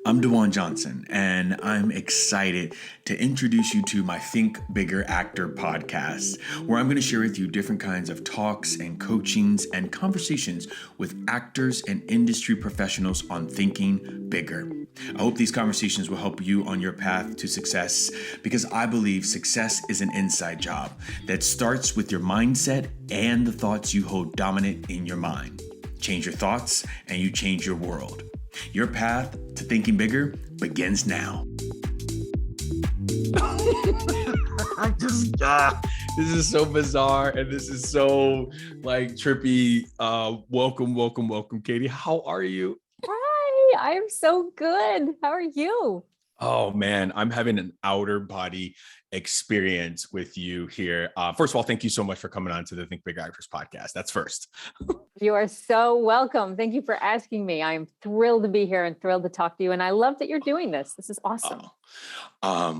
I'm DaJuan Johnson, and I'm excited to introduce you to my Think Bigger Actor podcast, where I'm going to share with you different kinds of talks and coachings and conversations with actors and industry professionals on thinking bigger. I hope these conversations will help you on your path to success, because I believe success is an inside job that starts with your mindset and the thoughts you hold dominant in your mind. Change your thoughts and you change your world. Your path to thinking bigger begins now. This is so bizarre and this is so like trippy. Welcome, Cady. How are you? Hi, I'm so good. How are you? Oh man, I'm having an outer body experience with you here. First of all, thank you so much for coming on to the Think Big Actors podcast. That's first. You are so welcome. Thank you for asking me. I'm thrilled to be here and thrilled to talk to you. And I love that you're doing this. This is awesome.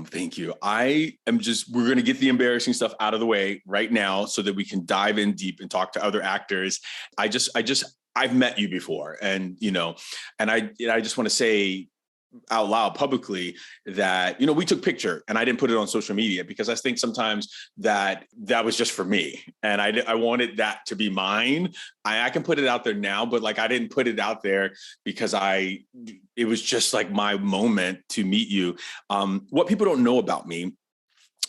Thank you. We're going to get the embarrassing stuff out of the way right now so that we can dive in deep and talk to other actors. I've met you before and I just want to say out loud publicly that, we took picture and I didn't put it on social media because I think sometimes that was just for me. And I wanted that to be mine. I can put it out there now, but like, I didn't put it out there because it was just like my moment to meet you. What people don't know about me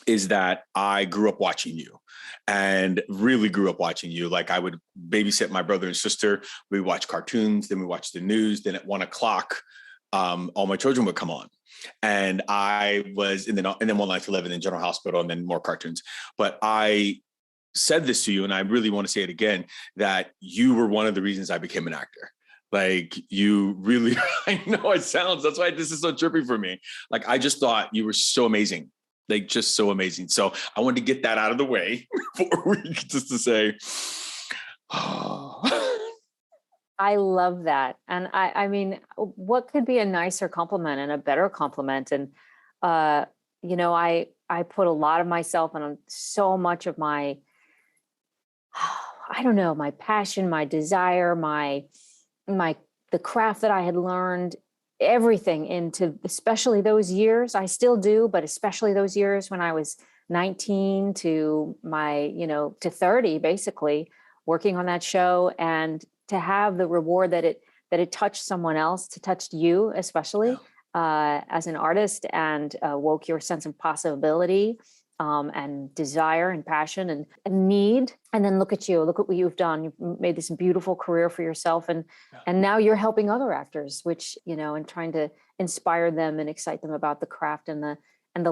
is that I grew up watching you. And really grew up watching you. Like I would babysit my brother and sister. We watch cartoons, then we watch the news. Then at 1:00, all my children would come on. And I was, and then One Life to Live, and then General Hospital, and then more cartoons. But I said this to you, and I really want to say it again, that you were one of the reasons I became an actor. Like you really, I know it sounds, that's why this is so trippy for me. Like, I just thought you were so amazing. Like just so amazing. So I wanted to get that out of the way before we just to say, I love that. And I mean, what could be a nicer compliment and a better compliment? And, I put a lot of myself and so much of my, my passion, my desire, the craft that I had learned, everything into, especially those years. I still do, but especially those years when I was 19 to to 30, basically working on that show, and to have the reward that it touched someone else, to touch you, especially as an artist, and woke your sense of possibility and desire and passion and need. And then look at you, look at what you've done. You've made this beautiful career for yourself. And now you're helping other actors, which, and trying to inspire them and excite them about the craft and the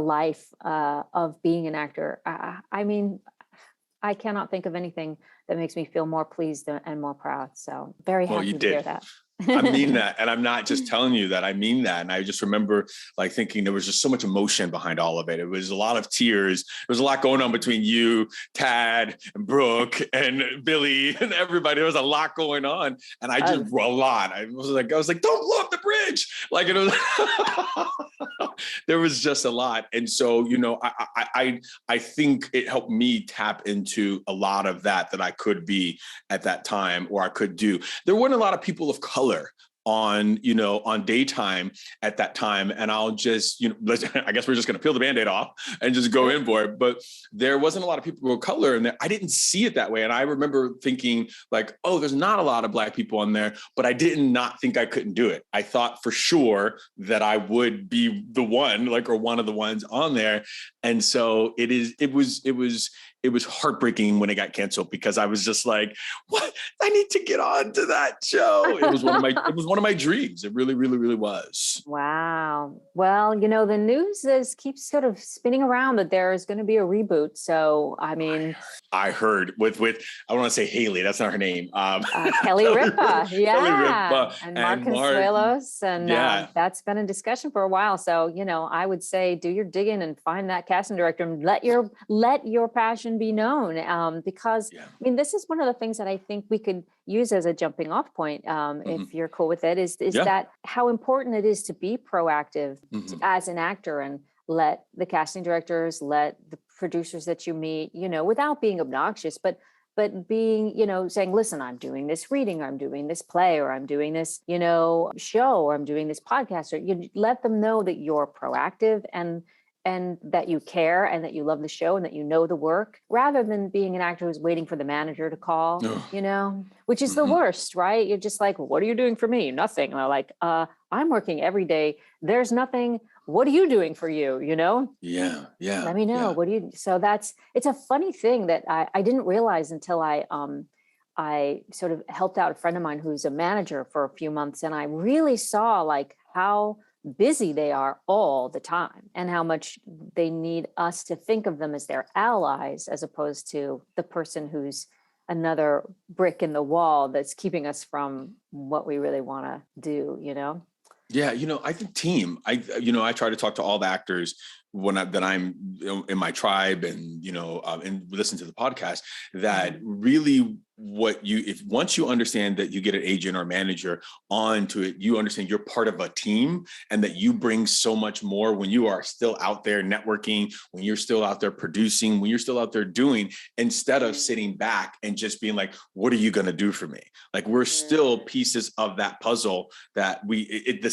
life of being an actor. I mean, I cannot think of anything that makes me feel more pleased and more proud. So very happy to hear that. I mean that. And I'm not just telling you that, I mean that. And I just remember like thinking there was just so much emotion behind all of it. It was a lot of tears. There was a lot going on between you, Tad, and Brooke, and Billy, and everybody. There was a lot going on. And I just, a lot. I was like, don't blow up the bridge. Like it was, there was just a lot. And so, I think it helped me tap into a lot of that I could be at that time, or I could do. There weren't a lot of people of color on daytime at that time. And I'll just, I guess we're just going to peel the Band-Aid off and just go in for it. But there wasn't a lot of people of color, and I didn't see it that way. And I remember thinking like, oh, there's not a lot of Black people on there, but I did not think I couldn't do it. I thought for sure that I would be the one, or one of the ones on there. And so it was heartbreaking when it got canceled, because I was just like, what? I need to get on to that show. It was one of my dreams. It really, really, really was. Wow. Well, the news keeps sort of spinning around that there is going to be a reboot. So, I mean, I heard with I don't want to say Haley. That's not her name. Kelly Ripa. Yeah. Kelly Ripa and Mark Consuelos. And that's been in discussion for a while. So, I would say do your digging and find that casting director and let your passion be known. Because I mean, this is one of the things that I think we could use as a jumping off point. If you're cool with it, is that how important it is to be proactive as an actor, and let the casting directors, let the producers that you meet, without being obnoxious, but but being, saying, listen, I'm doing this reading, or I'm doing this play, or I'm doing this, show, or I'm doing this podcast, or you let them know that you're proactive and that you care and that you love the show and that you know the work, rather than being an actor who's waiting for the manager to call, which is the worst, right? You're just like, what are you doing for me? Nothing. And they're like, I'm working every day. There's nothing. What are you doing for you? Yeah. Let me know. Yeah. What do you, so it's a funny thing that I didn't realize until I sort of helped out a friend of mine who's a manager for a few months. And I really saw like how busy they are all the time and how much they need us to think of them as their allies, as opposed to the person who's another brick in the wall that's keeping us from what we really want to do, Yeah, I think team. I try to talk to all the actors that I'm in my tribe, and and listen to the podcast. That really, once you understand that you get an agent or manager onto it, you understand you're part of a team, and that you bring so much more when you are still out there networking, when you're still out there producing, when you're still out there doing, instead of sitting back and just being like, "What are you going to do for me?" Like, we're still pieces of that puzzle that the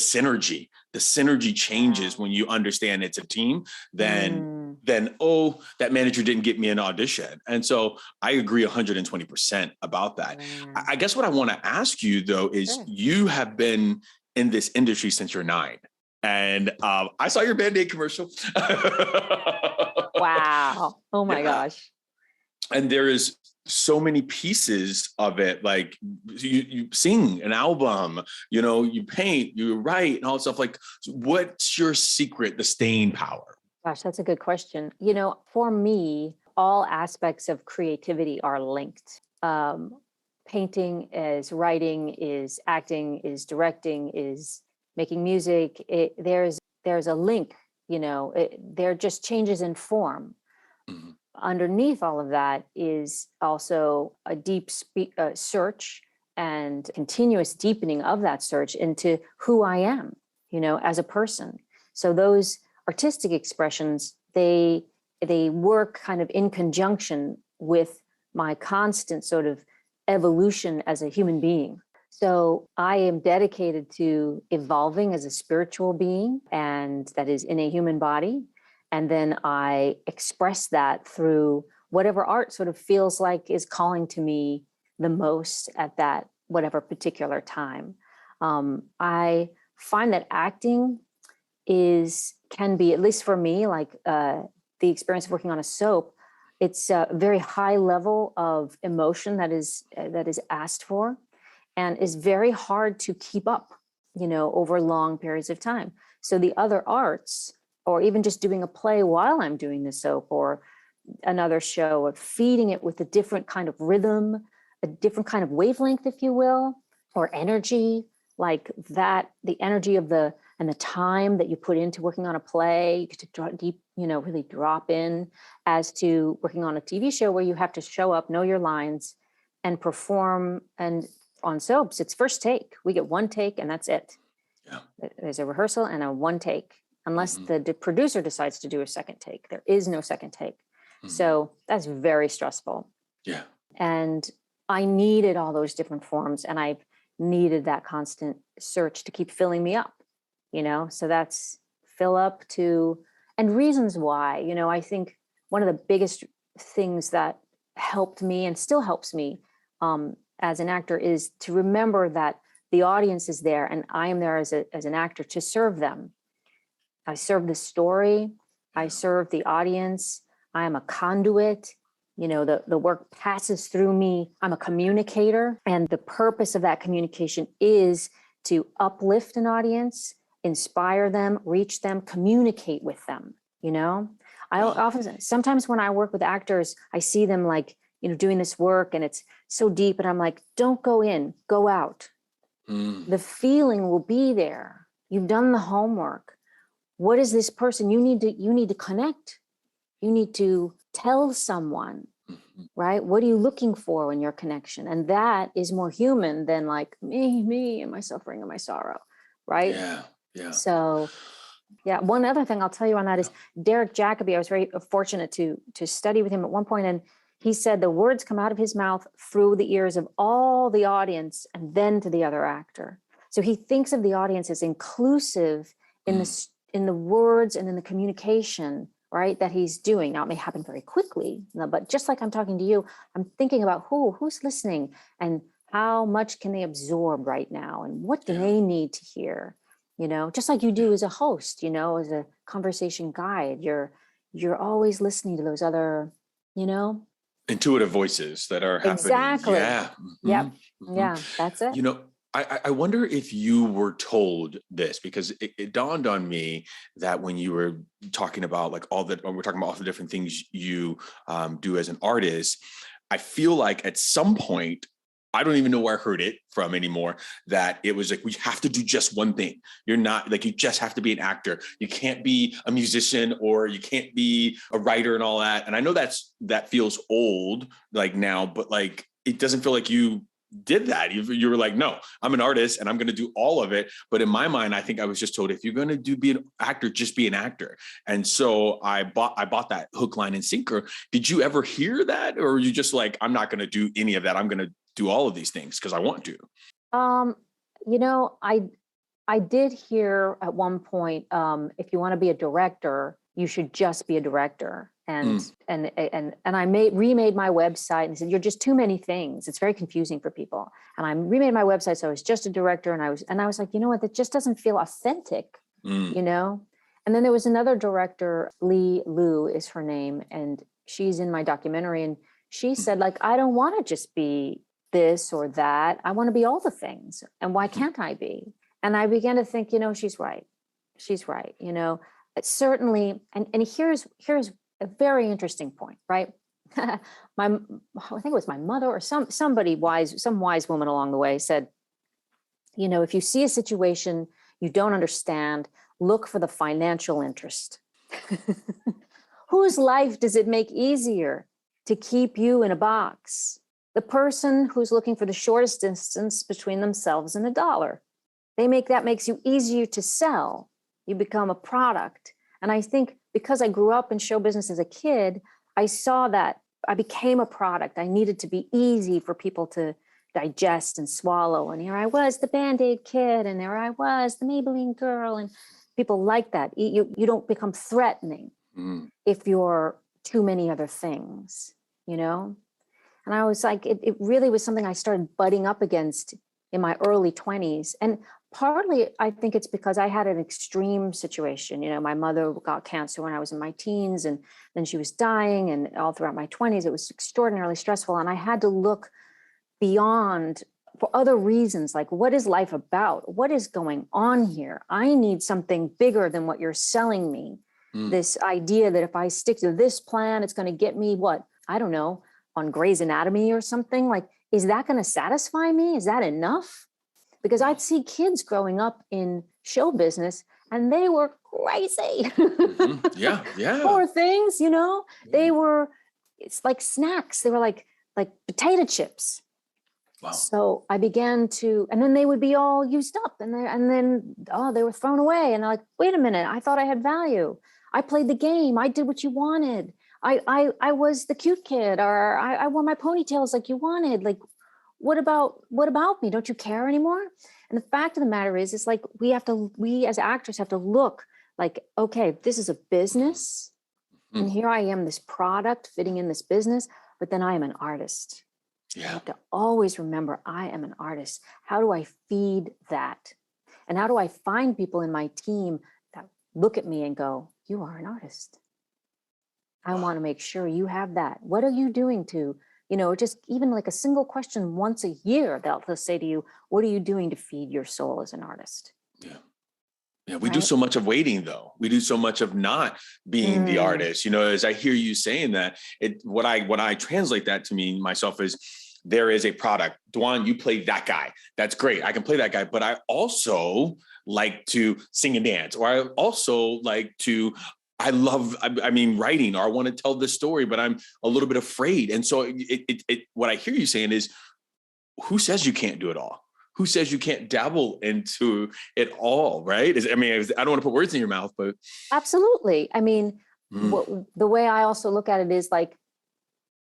synergy changes when you understand it's a team. Then that manager didn't get me an audition. And so I agree 120% about that. I guess what I want to ask you though is, you have been in this industry since you're 9. And I saw your Band-Aid commercial. Wow. Oh my gosh. And there is so many pieces of it. Like you sing an album, you paint, you write, and all that stuff. Like, what's your secret, the staying power? Gosh, that's a good question. For me, all aspects of creativity are linked. Painting is writing, is acting, is directing, is making music. There's a link, there are just changes in form. Mm-hmm. Underneath all of that is also a deep search and continuous deepening of that search into who I am, as a person. So those artistic expressions, they work kind of in conjunction with my constant sort of evolution as a human being. So I am dedicated to evolving as a spiritual being, and that is in a human body. And then I express that through whatever art sort of feels like is calling to me the most at that whatever particular time. I find that acting can be, at least for me, like the experience of working on a soap, it's a very high level of emotion that is asked for, and is very hard to keep up, over long periods of time. So the other arts, or even just doing a play while I'm doing the soap or another show, of feeding it with a different kind of rhythm, a different kind of wavelength, if you will, or energy, like that, the energy of the time that you put into working on a play, you get to draw deep, really drop in, as to working on a TV show where you have to show up, know your lines, and perform. And on soaps, it's first take. We get one take and that's it. Yeah. There's a rehearsal and a one take. Unless the producer decides to do a second take. There is no second take. So that's very stressful. Yeah. And I needed all those different forms, and I needed that constant search to keep filling me up, so that's fill up to, and reasons why, I think one of the biggest things that helped me and still helps me as an actor is to remember that the audience is there and I am there as an actor to serve them. I serve the story. I serve the audience. I am a conduit. The work passes through me. I'm a communicator. And the purpose of that communication is to uplift an audience, inspire them, reach them, communicate with them. Sometimes when I work with actors, I see them like, doing this work and it's so deep. And I'm like, don't go in, go out. The feeling will be there. You've done the homework. What is this person? You need to connect. You need to tell someone, right? What are you looking for in your connection? And that is more human than like me and my suffering and my sorrow, right? Yeah. So, yeah. One other thing I'll tell you on that is Derek Jacobi. I was very fortunate to study with him at one point, and He said the words come out of his mouth through the ears of all the audience and then to the other actor. So he thinks of the audience as inclusive in the words and in the communication, right, that he's doing. Now, it may happen very quickly, but just like I'm talking to you, I'm thinking about who's listening and how much can they absorb right now and what do they need to hear, just like you do as a host, as a conversation guide, you're always listening to those other, intuitive voices that are happening. Exactly. Yeah. Yep. Yeah, that's it. I wonder if you were told this, because it dawned on me that when you were talking about we're talking about all the different things you do as an artist, I feel like at some point, I don't even know where I heard it from anymore, that it was like, we have to do just one thing. You're not you just have to be an actor. You can't be a musician or you can't be a writer and all that. And I know that feels old now, but it doesn't feel like you did that. You were like, no, I'm an artist and I'm going to do all of it. But in my mind, I think I was just told, if you're going to be an actor, just be an actor. And so I bought that hook, line, and sinker. Did you ever hear that? Or were you just like, I'm not going to do any of that. I'm going to do all of these things because I want to? I did hear at one point, if you want to be a director, you should just be a director. And I remade my website and said, you're just too many things. It's very confusing for people. And I remade my website. So I was just a director. And I was like, you know what, that just doesn't feel authentic, And then there was another director, Lee Liu is her name. And she's in my documentary. And she said, I don't want to just be this or that. I want to be all the things. And why can't I be? And I began to think, she's right. She's right. It's certainly, and here's a very interesting point, right? I think it was my mother or some wise woman along the way said, if you see a situation you don't understand, look for the financial interest. Whose life does it make easier to keep you in a box? The person who's looking for the shortest distance between themselves and a dollar. That makes you easier to sell. You become a product. And I think because I grew up in show business as a kid, I saw that I became a product. I needed to be easy for people to digest and swallow. And here I was, the Band-Aid kid, and there I was, the Maybelline girl. And people like that. You don't become threatening if you're too many other things, And I was like, it really was something I started butting up against in my early 20s. And partly, I think it's because I had an extreme situation. My mother got cancer when I was in my teens, and then she was dying. And all throughout my 20s, it was extraordinarily stressful. And I had to look beyond for other reasons, like, what is life about? What is going on here? I need something bigger than what you're selling me. This idea that if I stick to this plan, it's going to get me what? I don't know, on Grey's Anatomy or something. Is that going to satisfy me? Is that enough? Because I'd see kids growing up in show business and they were crazy. Yeah. Poor things, They were, it's like snacks. They were like potato chips. Wow. So I began to, and then they would be all used up and then they were thrown away. And I'm like, wait a minute, I thought I had value. I played the game. I did what you wanted. I was the cute kid, or I wore my ponytails like you wanted. What about me? Don't you care anymore? And the fact of the matter is we as actors have to look okay, this is a business, and here I am, this product fitting in this business, but then I am an artist. Yeah. I have to always remember I am an artist. How do I feed that? And how do I find people in my team that look at me and go, you are an artist. I want to make sure you have that. What are you doing to, just even a single question once a year, they'll say to you, what are you doing to feed your soul as an artist? Yeah. Yeah. We do so much of waiting, though. We do so much of not being the artist. As I hear you saying that, what I translate that to mean myself is, there is a product. DaJuan, you play that guy. That's great. I can play that guy, but I also like to sing and dance, or I also like to, writing, or I want to tell this story, but I'm a little bit afraid. And so what I hear you saying is, who says you can't do it all? Who says you can't dabble into it all, right? I don't want to put words in your mouth, but. Absolutely. The way I also look at it is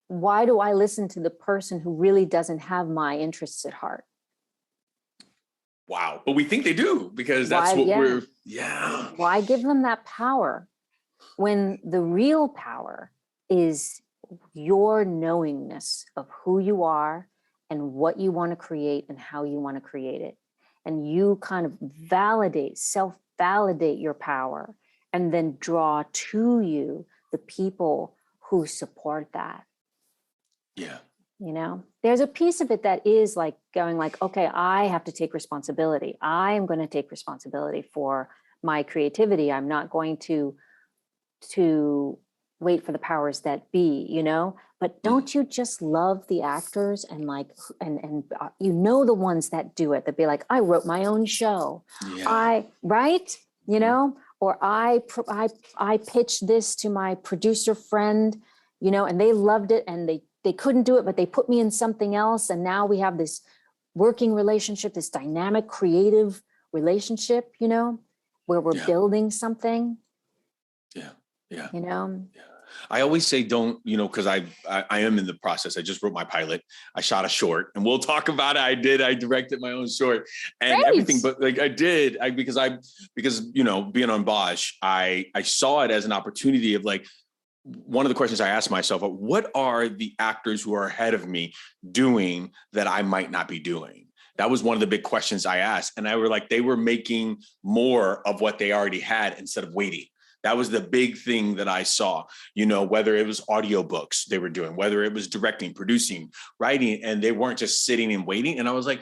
why do I listen to the person who really doesn't have my interests at heart? Wow. But we think they do, because that's Why? what Yeah. yeah. Why give them that power when the real power is your knowingness of who you are and what you want to create and how you want to create it? And you kind of self-validate your power, and then draw to you the people who support that. Yeah. You know, there's a piece of it that is like going like, okay, I have to take responsibility. I am going to take responsibility for my creativity. I'm not going to wait for the powers that be, you know. But don't you just love the actors and like and you know, the ones that do it, that be like, I wrote my own show. Yeah. Right, you know, or I pitched this to my producer friend, you know, and they loved it, and they couldn't do it, but they put me in something else, and now we have this working relationship, this dynamic creative relationship, you know, where we're building something. Yeah. Yeah. You know? Yeah. I always say don't, you know, because I am in the process. I just wrote my pilot. I shot a short, and we'll talk about it. I directed my own short and everything, but like because you know, being on Bosch, I saw it as an opportunity of like, one of the questions I asked myself, what are the actors who are ahead of me doing that I might not be doing? That was one of the big questions I asked. And I were like, they were making more of what they already had instead of waiting. That was the big thing that I saw, you know, whether it was audiobooks they were doing, whether it was directing, producing, writing, and they weren't just sitting and waiting. And I was like,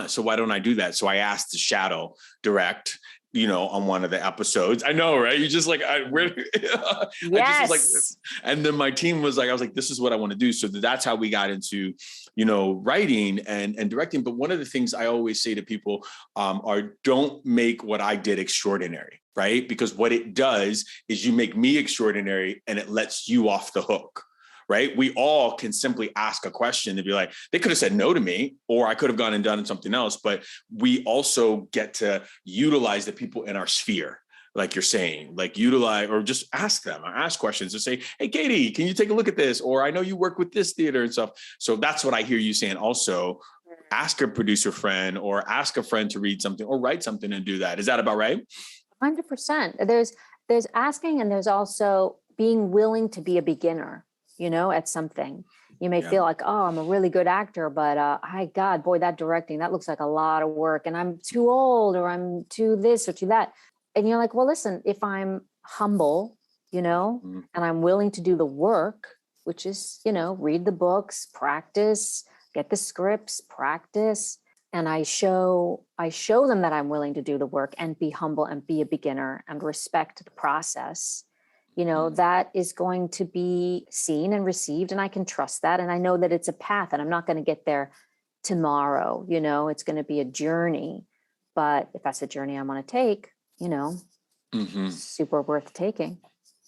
so why don't I do that? So I asked the Shadow direct, you know, on one of the episodes. I know, right? You just like, I just was like, and then my team was like, I was like, this is what I want to do. So that's how we got into, you know, writing and directing. But one of the things I always say to people are, don't make what I did extraordinary, right? Because what it does is you make me extraordinary, and it lets you off the hook. Right? We all can simply ask a question and be like, they could have said no to me, or I could have gone and done something else. But we also get to utilize the people in our sphere, like you're saying, like utilize, or just ask them, or ask questions, or say, hey, Cady, can you take a look at this? Or I know you work with this theater and stuff. So that's what I hear you saying. Also, ask a producer friend, or ask a friend to read something or write something and do that. Is that about right? 100%. There's asking, and there's also being willing to be a beginner, you know, at something. You may feel like, oh, I'm a really good actor, but God, boy, that directing, that looks like a lot of work, and I'm too old, or I'm too this or too that. And you're like, well, listen, if I'm humble, you know, and I'm willing to do the work, which is, you know, read the books, practice, get the scripts, practice, and I show them that I'm willing to do the work and be humble and be a beginner and respect the process, you know, that is going to be seen and received, and I can trust that. And I know that it's a path, and I'm not going to get there tomorrow, you know, it's going to be a journey. But if that's a journey I want to take, you know, super worth taking.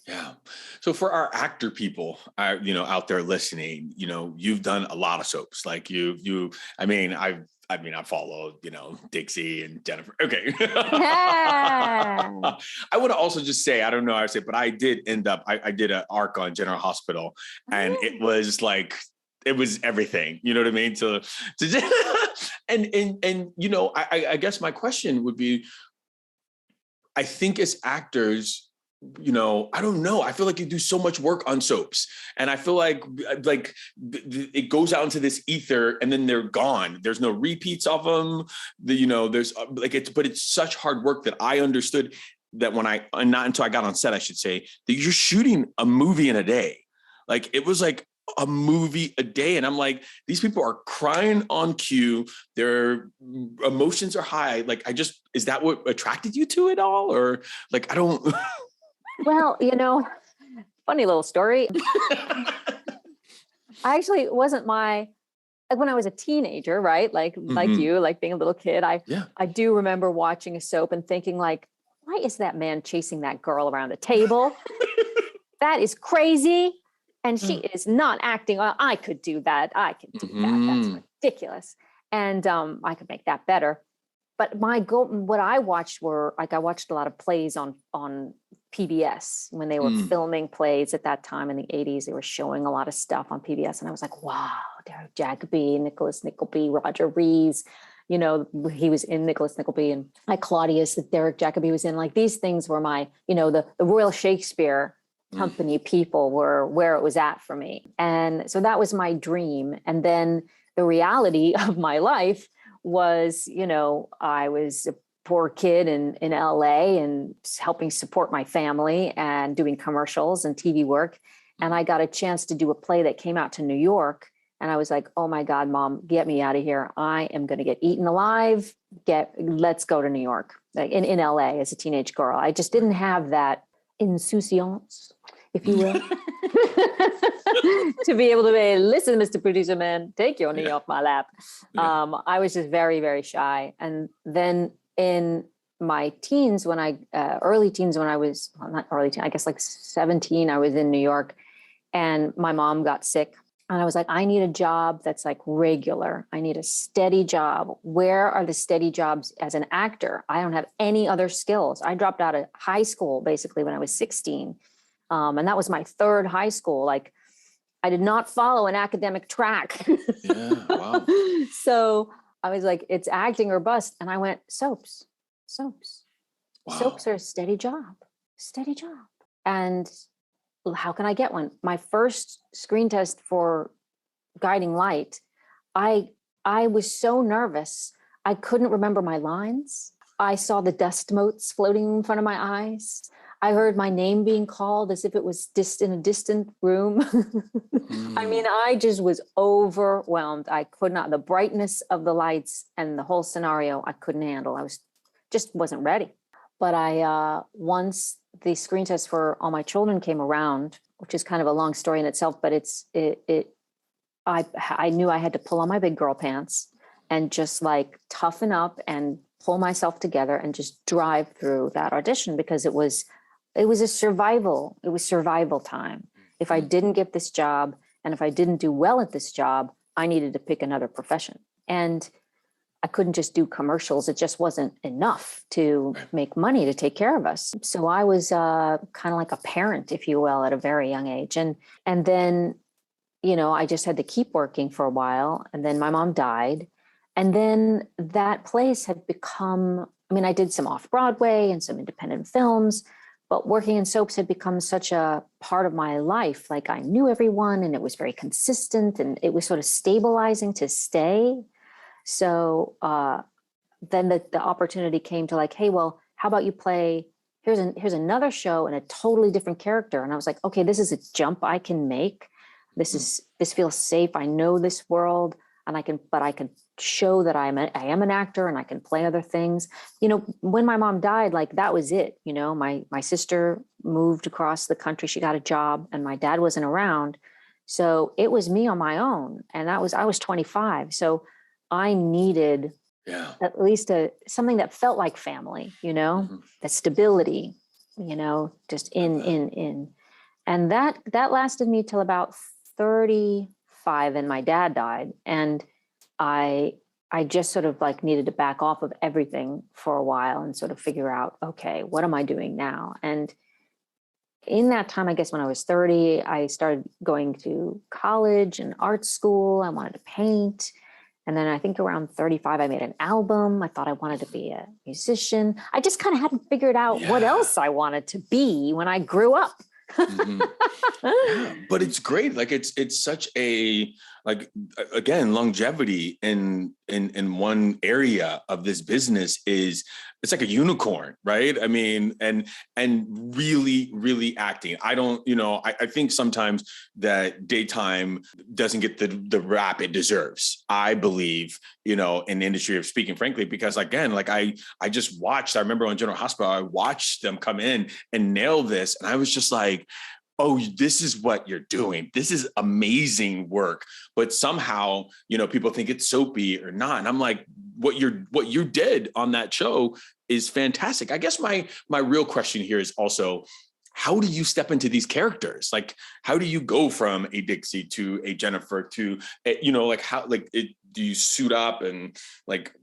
Yeah. So for our actor people, you know, out there listening, you know, you've done a lot of soaps. Like I followed, you know, Dixie and Jennifer. Okay. Yeah. I want to also just say, I don't know how to say, but I did end up, I did an arc on General Hospital, and it was like, it was everything, you know what I mean? And you know, I guess my question would be, I think as actors, you know, I don't know. I feel like you do so much work on soaps, and I feel like it goes out into this ether, and then they're gone. There's no repeats of them. You know, there's like but it's such hard work that I understood that not until I got on set, I should say, that you're shooting a movie in a day. Like it was like a movie a day. And I'm like, these people are crying on cue. Their emotions are high. Like, is that what attracted you to it all? Or like, I don't. Well, you know, funny little story. I actually wasn't like when I was a teenager, right? Like you, like being a little kid, I do remember watching a soap and thinking like, why is that man chasing that girl around the table? That is crazy. And she is not acting. I could do that. I could do that. That's ridiculous. And I could make that better. But my goal, what I watched were like, I watched a lot of plays on PBS when they were filming plays at that time in the 80s. They were showing a lot of stuff on PBS. And I was like, wow, Derek Jacobi, Nicholas Nickleby, Roger Rees. You know, he was in Nicholas Nickleby, and like Claudius that Derek Jacobi was in. Like these things were my, you know, the Royal Shakespeare Company people were where it was at for me. And so that was my dream. And then the reality of my life was, you know, I was a poor kid in LA and helping support my family and doing commercials and TV work. And I got a chance to do a play that came out to New York. And I was like, oh my God, Mom, get me out of here. I am going to get eaten alive. Let's go to New York, like in LA as a teenage girl. I just didn't have that insouciance, if you will, to be able to be, listen, Mr. Producer Man, take your knee off my lap. I was just very, very shy. And then in my teens, early teens, when I was, well, not early teen, I guess like 17, I was in New York and my mom got sick. And I was like, I need a job that's like regular. I need a steady job. Where are the steady jobs as an actor? I don't have any other skills. I dropped out of high school basically when I was 16. And that was my third high school. Like I did not follow an academic track. Yeah, wow. So I was like, it's acting or bust. And I went, soaps. Wow. Soaps are a steady job. And how can I get one? My first screen test for Guiding Light, I was so nervous. I couldn't remember my lines. I saw the dust motes floating in front of my eyes. I heard my name being called as if it was in a distant room. I mean, I just was overwhelmed. I could not, the brightness of the lights and the whole scenario, I couldn't handle. Just wasn't ready. But once the screen test for All My Children came around, which is kind of a long story in itself, but I knew I had to pull on my big girl pants and just like toughen up and pull myself together and just drive through that audition, because it was survival time. If I didn't get this job and if I didn't do well at this job, I needed to pick another profession. And I couldn't just do commercials. It just wasn't enough to make money to take care of us. So I was kind of like a parent, if you will, at a very young age. And then, you know, I just had to keep working for a while. And then my mom died. And then that place had become, I mean, I did some off-Broadway and some independent films, but working in soaps had become such a part of my life. Like I knew everyone and it was very consistent and it was sort of stabilizing to stay. So then the opportunity came to like, hey, well, how about you play, here's another show and a totally different character. And I was like, okay, this is a jump I can make. This feels safe. I know this world and I can show that I am an actor and I can play other things. You know, when my mom died, like that was it. You know, my sister moved across the country. She got a job and my dad wasn't around. So it was me on my own. And I was 25. So I needed at least something that felt like family, you know, that stability, you know, just in. And that lasted me till about 35 and my dad died. And I just sort of like needed to back off of everything for a while and sort of figure out, okay, what am I doing now? And in that time, I guess when I was 30, I started going to college and art school. I wanted to paint. And then I think around 35, I made an album. I thought I wanted to be a musician. I just kind of hadn't figured out what else I wanted to be when I grew up. Yeah, but it's great. Like it's such a, like, again, longevity in one area of this business it's like a unicorn, right? I mean, and really, really acting. I don't, you know, I think sometimes that daytime doesn't get the rap it deserves, I believe, you know, in the industry of speaking, frankly, because again, like I just watched, I remember on General Hospital, I watched them come in and nail this. And I was just like, oh, this is what you're doing. This is amazing work. But somehow, you know, people think it's soapy or not. And I'm like, what you did on that show is fantastic. I guess my real question here is also, how do you step into these characters? Like, how do you go from a Dixie to a Jennifer to, like how, like, do you suit up and like,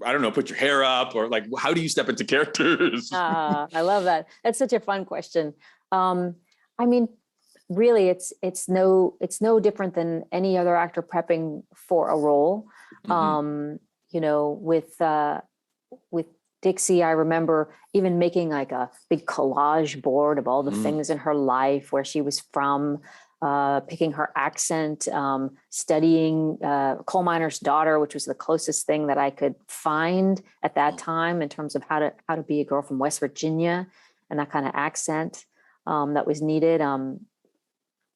I don't know, put your hair up, or like, how do you step into characters? I love that. That's such a fun question. I mean, really, it's no different than any other actor prepping for a role. With Dixie, I remember even making like a big collage board of all the things in her life, where she was from, picking her accent, studying Coal Miner's Daughter, which was the closest thing that I could find at that time in terms of how to be a girl from West Virginia and that kind of accent that was needed.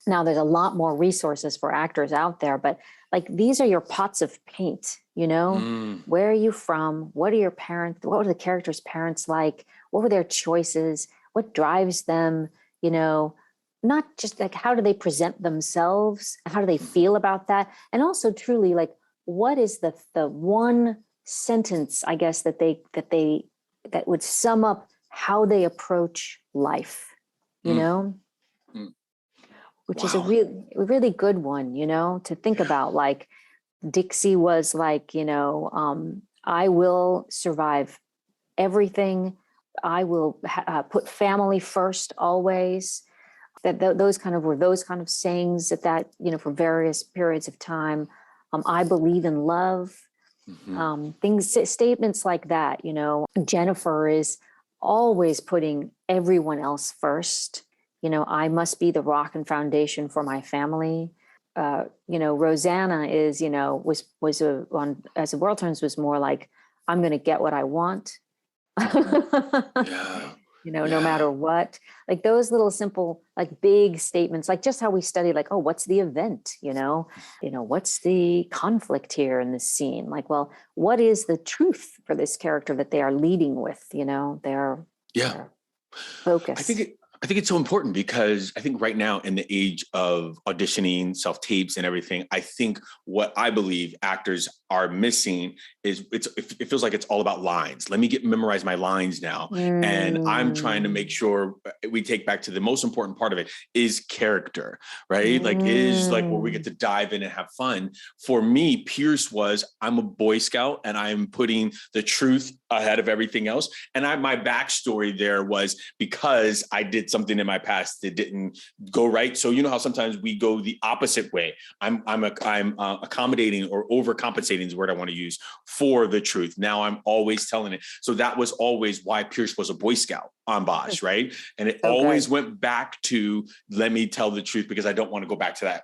Now there's a lot more resources for actors out there, but like these are your pots of paint, Where are you from? What are your parents? What were the characters' parents like? What were their choices? What drives them? Not just like how do they present themselves? How do they feel about that? And also truly like, what is the one sentence, I guess, that would sum up how they approach life, which is a really good one, to think about. Like Dixie was like, I will survive everything. I will put family first always. Those kind of sayings at that, for various periods of time. I believe in love. Statements like that, Jennifer is always putting everyone else first. I must be the rock and foundation for my family. Rosanna is, was as a world terms was more like, I'm going to get what I want. No matter what, like those little simple, like big statements, like just how we study, like, oh, what's the event? What's the conflict here in this scene? Like, well, what is the truth for this character that they are leading with, their focus? I think it's so important because I think right now in the age of auditioning, self-tapes and everything, I think what I believe actors are missing is it feels like it's all about lines. Let me memorize my lines now. And I'm trying to make sure we take back to the most important part of it is character, right? Like is like where we get to dive in and have fun. For me, Pierce was, I'm a Boy Scout and I'm putting the truth ahead of everything else. And my backstory there was because I did something in my past that didn't go right. So you know how sometimes we go the opposite way. I'm accommodating or overcompensating is the word I want to use for the truth. Now I'm always telling it. So that was always why Pierce was a Boy Scout on Bosch, right? And it always went back to, let me tell the truth because I don't want to go back to that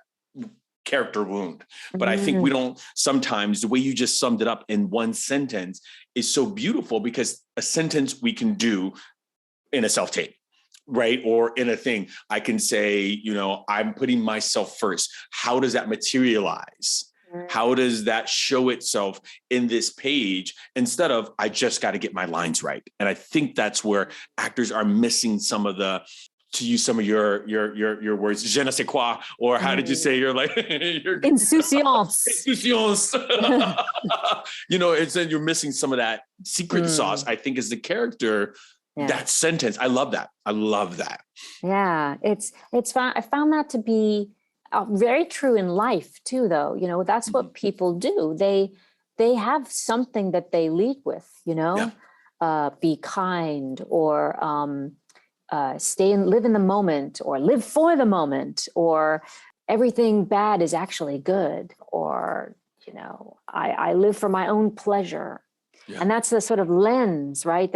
character wound. But I think we don't, sometimes the way you just summed it up in one sentence is so beautiful because a sentence we can do in a self-tape, right? Or in a thing, I can say, I'm putting myself first. How does that materialize? How does that show itself in this page instead of, I just got to get my lines right? And I think that's where actors are missing some of the, to use some of your words, je ne sais quoi, or how did you say you're like, insouciance. Insouciance. It's then you're missing some of that secret sauce, I think is the character. Yeah. That sentence. I love that. Yeah, it's fun. I found that to be very true in life too, though. That's what people do. They have something that they lead with, be kind or live in the moment or live for the moment or everything bad is actually good or, I live for my own pleasure. Yeah. And that's the sort of lens, right?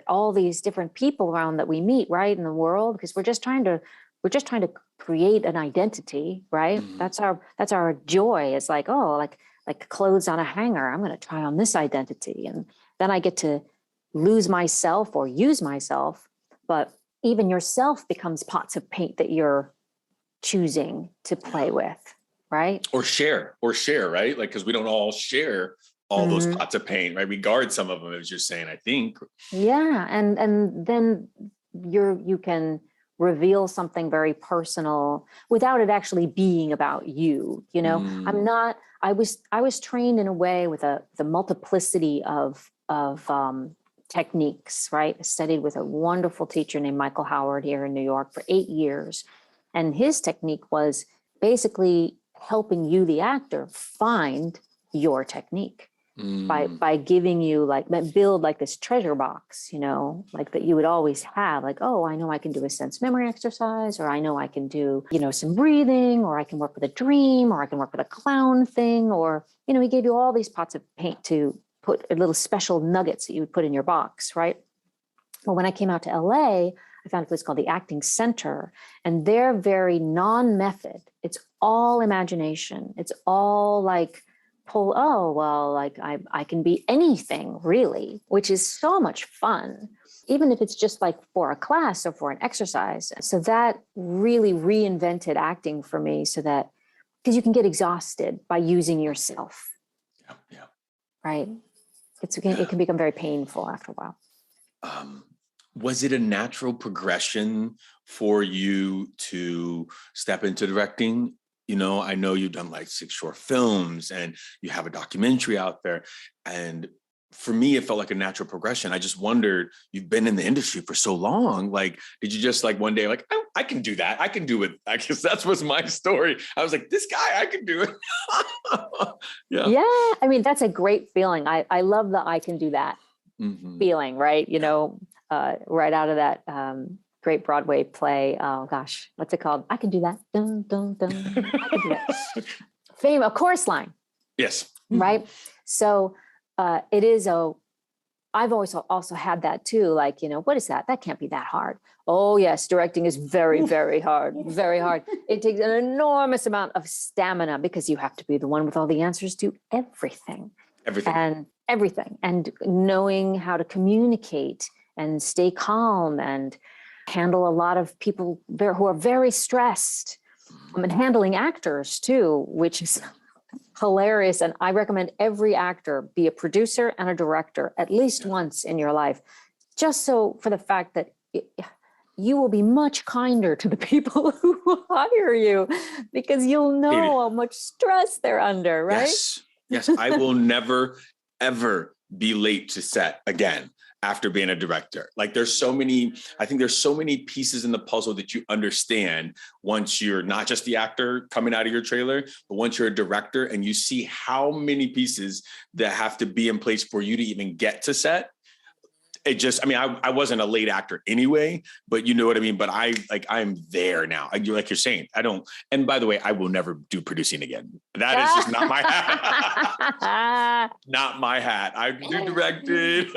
All these different people around that we meet, right, in the world, because we're just trying to create an identity, right? That's our joy. It's like, oh, like clothes on a hanger. I'm going to try on this identity, and then I get to lose myself or use myself. But even yourself becomes pots of paint that you're choosing to play with, right? Or share, right? Like because we don't all share all those pots of paint, right? We guard some of them, as you're saying, I think. Yeah. And then you can reveal something very personal without it actually being about you. I was trained in a way with the multiplicity of techniques, right? I studied with a wonderful teacher named Michael Howard here in New York for 8 years. And his technique was basically helping you, the actor, find your technique by giving you like, build like this treasure box, like that you would always have, like, oh, I know I can do a sense memory exercise, or I know I can do, some breathing, or I can work with a dream, or I can work with a clown thing, or, he gave you all these pots of paint to put little special nuggets that you would put in your box, right? Well, when I came out to LA, I found a place called the Acting Center, and they're very non-method. It's all imagination. It's all like, I can be anything really, which is so much fun, even if it's just like for a class or for an exercise. So that really reinvented acting for me, so that, because you can get exhausted by using yourself. Yeah. Right. It can become very painful after a while. Was it a natural progression for you to step into directing? I know you've done like 6 short films and you have a documentary out there. And for me, it felt like a natural progression. I just wondered, you've been in the industry for so long. Like, did you just like one day, like, oh, I can do that. I can do it. I guess that was my story. I was like, this guy, I can do it. Yeah. Yeah. I mean, that's a great feeling. I love the I can do that feeling, right? Right out of that great Broadway play. Oh gosh, what's it called? I can do that. Dun, dun, dun. I can do that. A chorus line. Yes. Right. So it is I've always also had that too. Like, what is that? That can't be that hard. Oh yes, directing is very, very hard. Very hard. It takes an enormous amount of stamina, because you have to be the one with all the answers to everything. And knowing how to communicate and stay calm and handle a lot of people who are very stressed. And handling actors too, which is hilarious. And I recommend every actor be a producer and a director at least once in your life, just so for the fact that you will be much kinder to the people who hire you, because you'll know how much stress they're under, right? Yes. I will never, ever be late to set again after being a director. Like I think there's so many pieces in the puzzle that you understand once you're not just the actor coming out of your trailer, but once you're a director and you see how many pieces that have to be in place for you to even get to set. I wasn't a late actor anyway, but you know what I mean? But I'm there now. Like you're saying, and by the way, I will never do producing again. That is just not my hat. Not my hat. I do directed.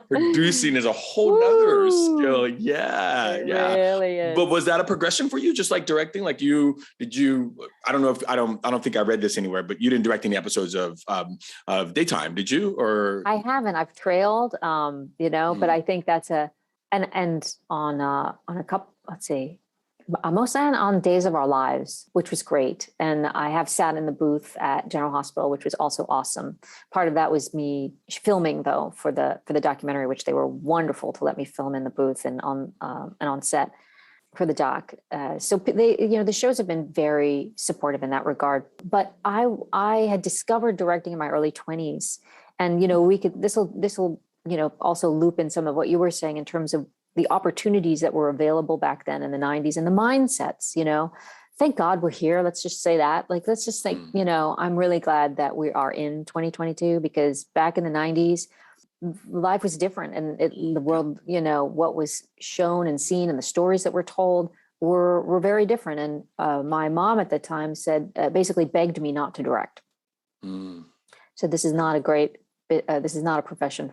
Producing is a whole nother skill. Yeah. It really is. But was that a progression for you? Just like directing? Like I don't think I read this anywhere, but you didn't direct any episodes of Daytime, did you? Or I haven't. I've trailed. But I think that's and on a couple, let's see, mostly on Days of Our Lives, which was great. And I have sat in the booth at General Hospital, which was also awesome. Part of that was me filming though for the documentary, which they were wonderful to let me film in the booth and on set for the doc. So they, the shows have been very supportive in that regard. But I had discovered directing in my early 20s. And, this will, also loop in some of what you were saying in terms of the opportunities that were available back then in the 90s and the mindsets, thank God we're here. Let's just say that. Like, let's just think, I'm really glad that we are in 2022, because back in the 90s, life was different. And the world, what was shown and seen and the stories that were told were very different. And my mom at the time said, basically begged me not to direct. So this is not this is not a profession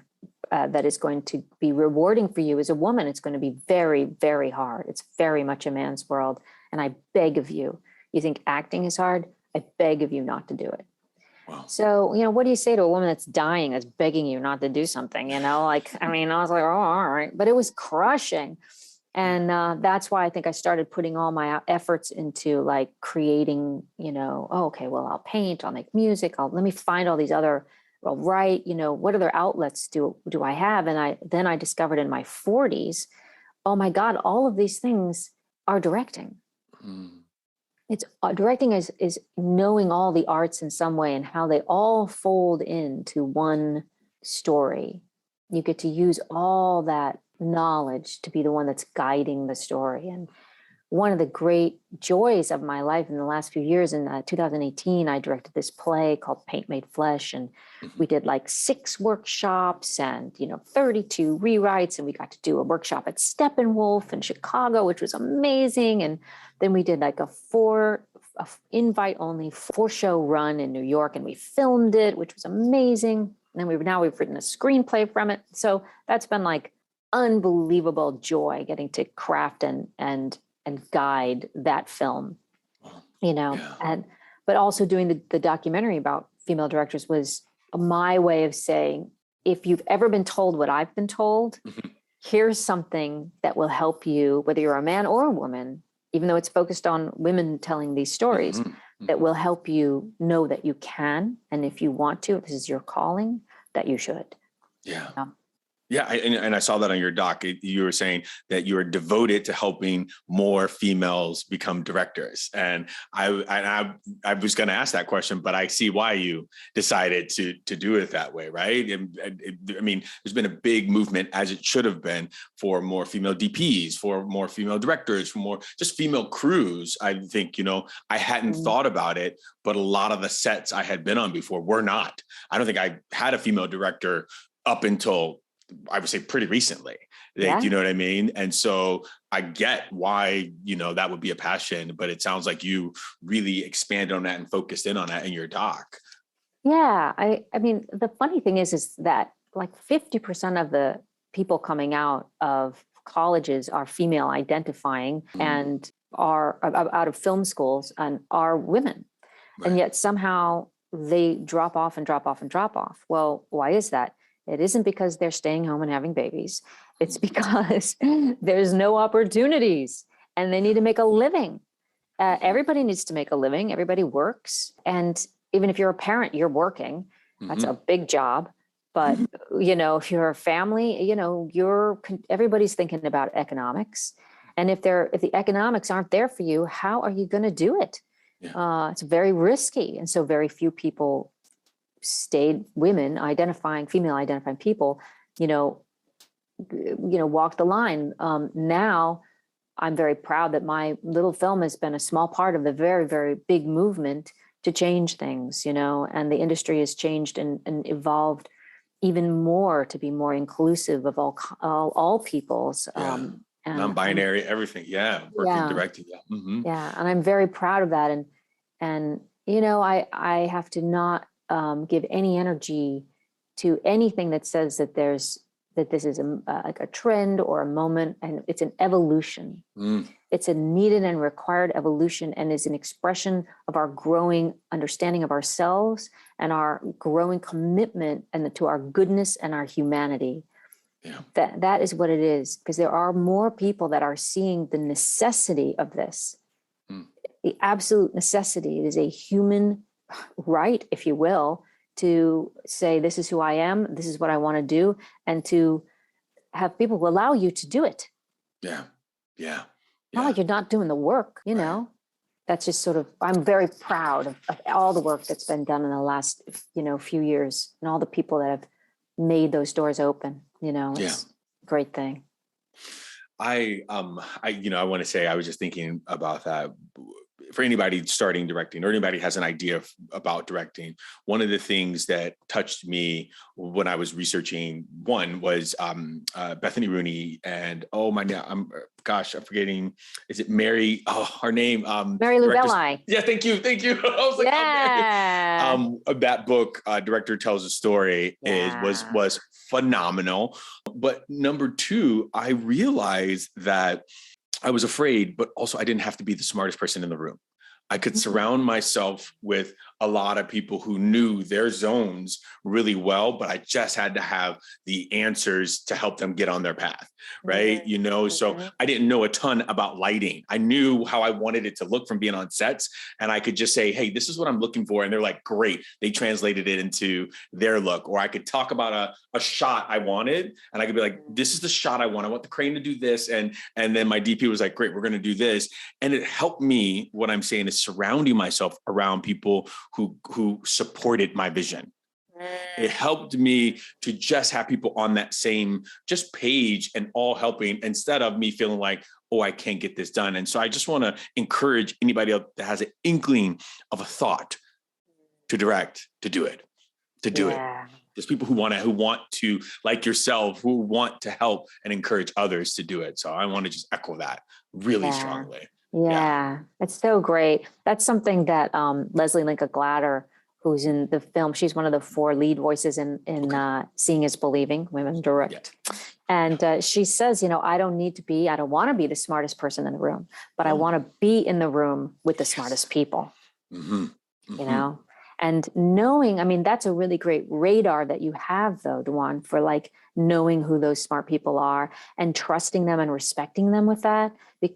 that is going to be rewarding for you as a woman. It's going to be very, very hard. It's very much a man's world. And I beg of you, you think acting is hard? I beg of you not to do it. Wow. So, what do you say to a woman that's dying, that's begging you not to do something? I was like, oh, all right. But it was crushing. And that's why I think I started putting all my efforts into like creating, I'll paint, I'll make music, let me find all these other, I'll write, what other outlets do I have? And I discovered in my 40s, oh my God, all of these things are directing. It's directing is knowing all the arts in some way and how they all fold into one story. you get to use all that knowledge to be the one that's guiding the story. And one of the great joys of my life in the last few years, in 2018, I directed this play called Paint Made Flesh. And we did like 6 workshops and, 32 rewrites. And we got to do a workshop at Steppenwolf in Chicago, which was amazing. And then we did like a invite only 4-show run in New York, and we filmed it, which was amazing. And then we've written a screenplay from it. So that's been like unbelievable joy, getting to craft and guide that film, but also doing the documentary about female directors was my way of saying, if you've ever been told what I've been told, here's something that will help you, whether you're a man or a woman, even though it's focused on women telling these stories, that will help you know that you can. And if you want to, if this is your calling, that you should. Yeah. Yeah, and I saw that on your doc. You were saying that you are devoted to helping more females become directors, and I was going to ask that question, but I see why you decided to do it that way, right? I mean, there's been a big movement, as it should have been, for more female DPs, for more female directors, for more just female crews. I think I hadn't thought about it, but a lot of the sets I had been on before were not. I don't think I had a female director up until, I would say, pretty recently. Yeah. You know what I mean? And so I get why, that would be a passion, but it sounds like you really expanded on that and focused in on that in your doc. Yeah. I mean, the funny thing is that like 50% of the people coming out of colleges are female identifying and are out of film schools and are women. Right. And yet somehow they drop off and drop off and drop off. Well, why is that? It isn't because they're staying home and having babies. It's because there's no opportunities and they need to make a living. Everybody needs to make a living. Everybody works. And even if you're a parent, you're working. That's a big job. But, if you're a family, everybody's thinking about economics. And if the economics aren't there for you, how are you going to do it? Yeah. It's very risky. And so very few people stayed, female identifying people, walk the line. Now I'm very proud that my little film has been a small part of the very, very big movement to change things, and the industry has changed and evolved even more to be more inclusive of all peoples. Non-binary, everything. Yeah. Working, directing. Yeah. Yeah. And I'm very proud of that. And I have to not give any energy to anything that says that this is like a trend or a moment, and it's an evolution. It's a needed and required evolution, and is an expression of our growing understanding of ourselves and our growing commitment to our goodness and our humanity. Yeah. That is what it is, because there are more people that are seeing the necessity of this, the absolute necessity. It is a human right, if you will, to say, this is who I am, this is what I want to do, and to have people who allow you to do it. Yeah. Not like you're not doing the work, right. That's just sort of, I'm very proud of all the work that's been done in the last, few years, and all the people that have made those doors open. It's a great thing. I want to say, I was just thinking about that. For anybody starting directing, or anybody has an idea about directing, one of the things that touched me when I was researching one was Bethany Rooney and I'm forgetting. Is it Mary? Oh, her name. Mary Lou Belli. Yeah, thank you. I was like, that book, Director Tells a Story, was phenomenal. But number 2, I realized that I was afraid, but also I didn't have to be the smartest person in the room. I could surround myself with a lot of people who knew their zones really well, but I just had to have the answers to help them get on their path, right? So I didn't know a ton about lighting. I knew how I wanted it to look from being on sets, and I could just say, hey, this is what I'm looking for. And they're like, great. They translated it into their look. Or I could talk about a shot I wanted, and I could be like, this is the shot I want. I want the crane to do this. And then my DP was like, great, we're going to do this. And it helped me. What I'm saying is surrounding myself around people who supported my vision. It helped me to just have people on that same just page and all helping instead of me feeling like, oh, I can't get this done. And so I just want to encourage anybody else that has an inkling of a thought to direct, to do it. There's people who want to, like yourself, who want to help and encourage others to do it. So I want to just echo that really strongly. Yeah, it's so great. That's something that Leslie Linka Glatter, who's in the film, she's one of the 4 lead voices in Seeing is Believing, Women Direct. Yeah. And she says, I don't want to be the smartest person in the room, but I want to be in the room with the smartest people, and knowing, that's a really great radar that you have though, DaJuan, for like knowing who those smart people are and trusting them and respecting them with that,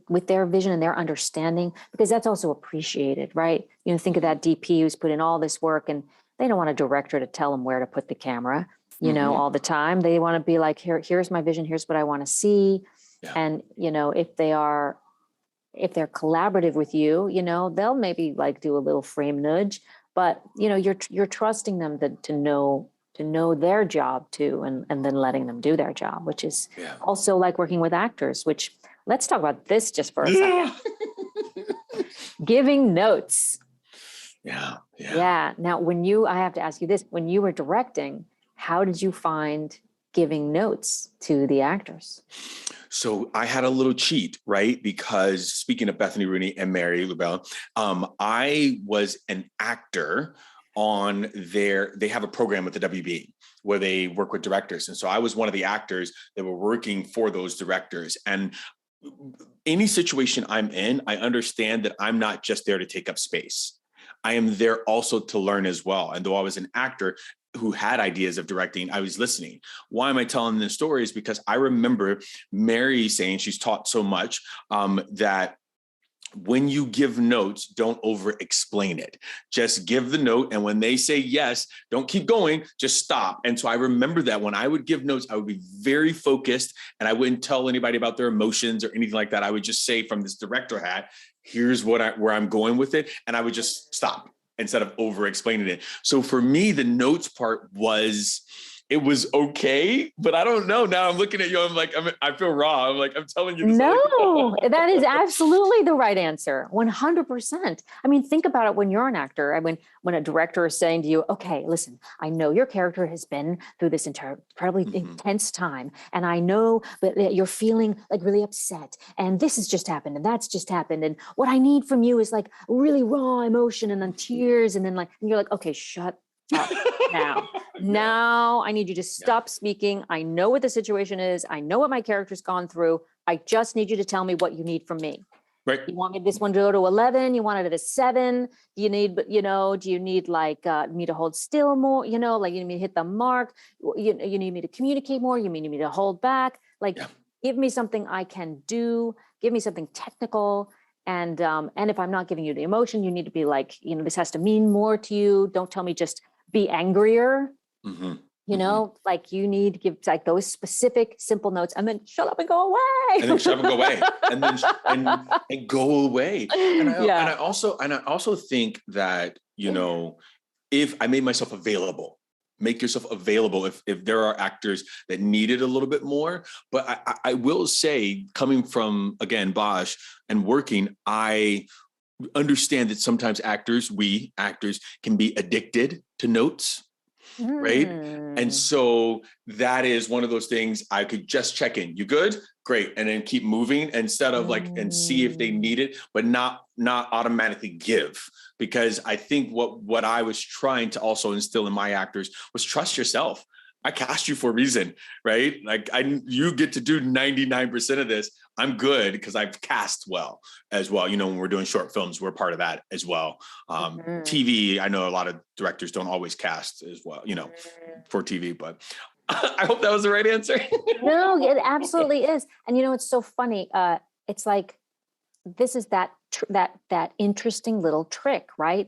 with their vision and their understanding, because that's also appreciated, right? Think of that DP who's put in all this work and they don't want a director to tell them where to put the camera, all the time. They want to be like, here's my vision. Here's what I want to see. Yeah. And, if they're collaborative with you, they'll maybe like do a little frame nudge, but you're trusting them to know their job too, and then letting them do their job, which is also like working with actors, which let's talk about this just for a second. Giving notes. Yeah. Now, I have to ask you this, when you were directing, how did you find giving notes to the actors? So I had a little cheat, right? Because speaking of Bethany Rooney and Mary LaBelle, I was an actor on they have a program with the WB where they work with directors. And so I was one of the actors that were working for those directors. And any situation I'm in, I understand that I'm not just there to take up space. I am there also to learn as well. And though I was an actor who had ideas of directing, I was listening. Why am I telling this story? Is because I remember Mary saying, she's taught so much, that when you give notes, don't over explain it. Just give the note. And when they say yes, don't keep going, just stop. And so I remember that when I would give notes, I would be very focused and I wouldn't tell anybody about their emotions or anything like that. I would just say from this director hat, here's where I'm going with it. And I would just stop instead of over explaining it. So for me, the notes part it was okay, but I don't know. Now I'm looking at you. I'm like, I feel raw. I'm like, I'm telling you this. No, that is absolutely the right answer. 100%. Think about it when you're an actor. When a director is saying to you, okay, listen, I know your character has been through this incredibly intense time. And I know that you're feeling like really upset. And this has just happened. And that's just happened. And what I need from you is like really raw emotion and then tears. And then and you're like, okay, shut up now. Now I need you to stop speaking. I know what the situation is. I know what my character's gone through. I just need you to tell me what you need from me. Right. You want me this one to go to 11? You want it at a 7? Do you need like me to hold still more? You need me to hit the mark. You need me to communicate more. You need me to hold back. Give me something I can do. Give me something technical. And if I'm not giving you the emotion, you need to be like, this has to mean more to you. Don't tell me just be angrier. Like you need to give like those specific, simple notes, and then shut up and go away. And then shut up and go away, and then and go away. And I also think that if I made myself available, make yourself available. If there are actors that need it a little bit more, but I will say, coming from again Bosch and working, I understand that sometimes we actors can be addicted to notes. Right. And so that is one of those things I could just check in. You good? Great. And then keep moving instead of and see if they need it, but not automatically give. Because I think what I was trying to also instill in my actors was trust yourself. I cast you for a reason, right? Like you get to do 99% of this. I'm good because I've cast well as well. When we're doing short films, we're part of that as well. TV, I know a lot of directors don't always cast as well, for TV, but I hope that was the right answer. No, it absolutely is. And it's so funny. It's like, this is that interesting little trick, right?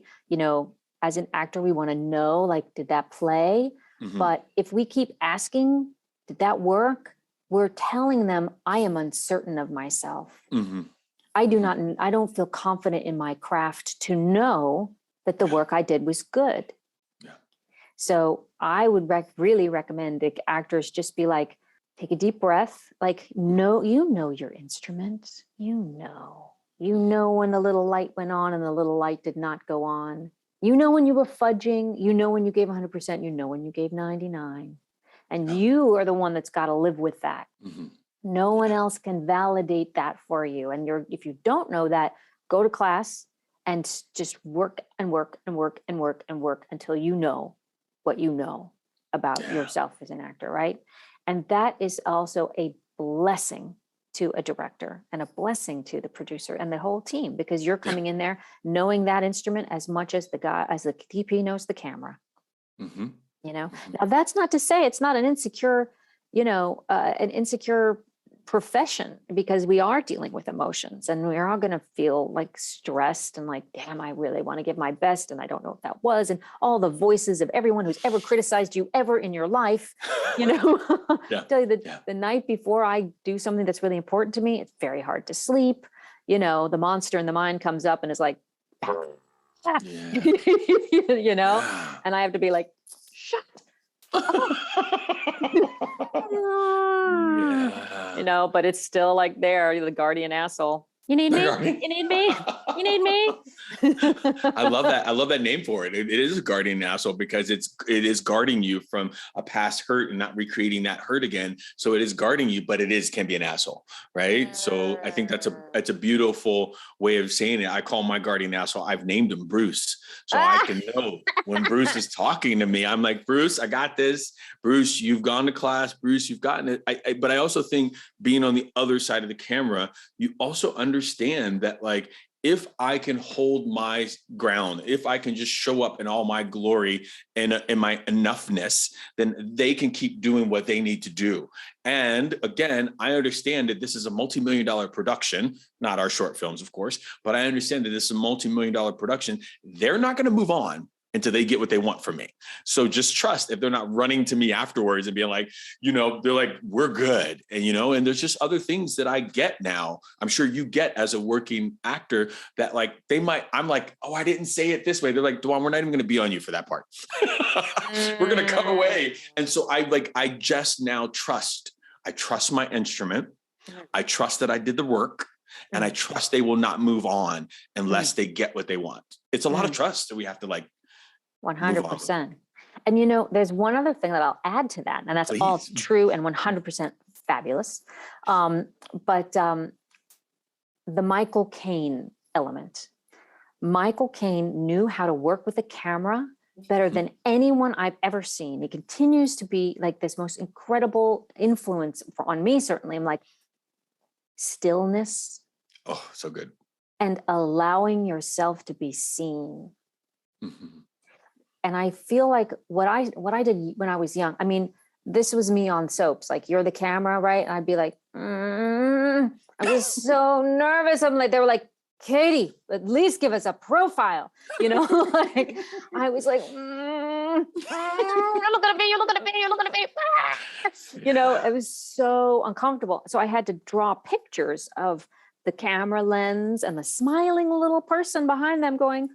As an actor, we want to know, like, did that play? But if we keep asking, did that work? We're telling them, I am uncertain of myself. I don't feel confident in my craft to know that the work I did was good. Yeah. So I would really recommend that actors just be like, take a deep breath. Like, no, you know your instrument. You know when the little light went on and the little light did not go on. You know when you were fudging. You know when you gave 100%. You know when you gave 99. And you are the one that's got to live with that. Mm-hmm. No one else can validate that for you. And if you don't know that, go to class and just work and work and work and work and work until you know what you know about yourself as an actor, right? And that is also a blessing to a director and a blessing to the producer and the whole team, because you're coming in there knowing that instrument as much as the DP knows the camera. Mm-hmm. You know, now that's not to say it's not an insecure, an insecure profession, because we are dealing with emotions and we are all going to feel like stressed and like, damn, I really want to give my best. And I don't know what that was. And all the voices of everyone who's ever criticized you ever in your life, tell you that the night before I do something that's really important to me, it's very hard to sleep. The monster in the mind comes up and is like, and I have to be like, shut but it's still like there, the guardian asshole. You need me? You need me? You need me? I love that. I love that name for it. It is a guardian asshole because it is guarding you from a past hurt and not recreating that hurt again. So it is guarding you, but can be an asshole, right? So I think that's a beautiful way of saying it. I call my guardian asshole, I've named him Bruce. So I can know when Bruce is talking to me, I'm like, Bruce, I got this. Bruce, you've gone to class. Bruce, you've gotten it. But I also think being on the other side of the camera, you also understand that, like, if I can hold my ground, if I can just show up in all my glory and in my enoughness, then they can keep doing what they need to do. And again, I understand that this is a multi-million-dollar production, not our short films, of course, but I understand that this is a multi-million-dollar production. They're not going to move on until they get what they want from me. So just trust if they're not running to me afterwards and being like, they're like, we're good. And there's just other things that I get now. I'm sure you get as a working actor that, like, I'm like, oh, I didn't say it this way. They're like, DaJuan, we're not even going to be on you for that part. We're going to cut away. And so I just now trust. I trust my instrument. I trust that I did the work. And I trust they will not move on unless they get what they want. It's a lot of trust that we have to 100%. And there's one other thing that I'll add to that, and that's all true and 100% fabulous. But the Michael Caine element. Michael Caine knew how to work with a camera better than anyone I've ever seen. He continues to be like this most incredible influence on me, certainly. I'm like, stillness. Oh, so good. And allowing yourself to be seen. Mm-hmm. And I feel like what I did when I was young, I mean, this was me on soaps, like, you're the camera, right? And I'd be like, I was so nervous. I'm like, they were like, Cady, at least give us a profile, like, I was like, you're looking at me, you're looking at me, you're looking at me. It was so uncomfortable. So I had to draw pictures of the camera lens and the smiling little person behind them going,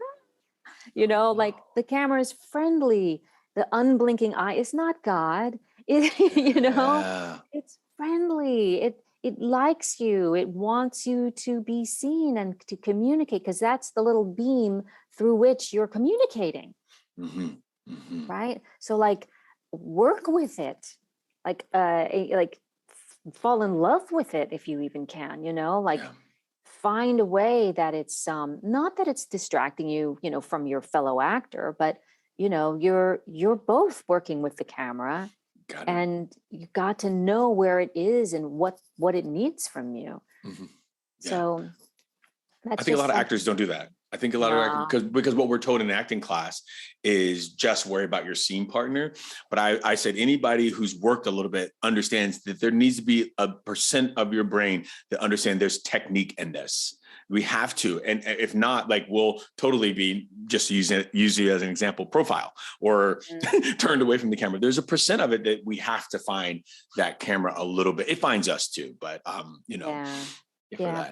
like, the camera is friendly. The unblinking eye is not God. It's friendly. It likes you. It wants you to be seen and to communicate, because that's the little beam through which you're communicating. Mm-hmm. Mm-hmm. Right. So, like, work with it, like fall in love with it if you even can, find a way that it's not that it's distracting you, from your fellow actor, but you're both working with the camera, and you got to know where it is and what it needs from you. Mm-hmm. Yeah. So I think a lot of actors don't do that. I think a lot of actors, because what we're told in acting class is just worry about your scene partner. But I said anybody who's worked a little bit understands that there needs to be a % of your brain that understand there's technique in this. We have to. And if not, like, we'll totally be just use you as an example, profile or turned away from the camera. There's a % of it that we have to find that camera a little bit. It finds us too, but Yeah,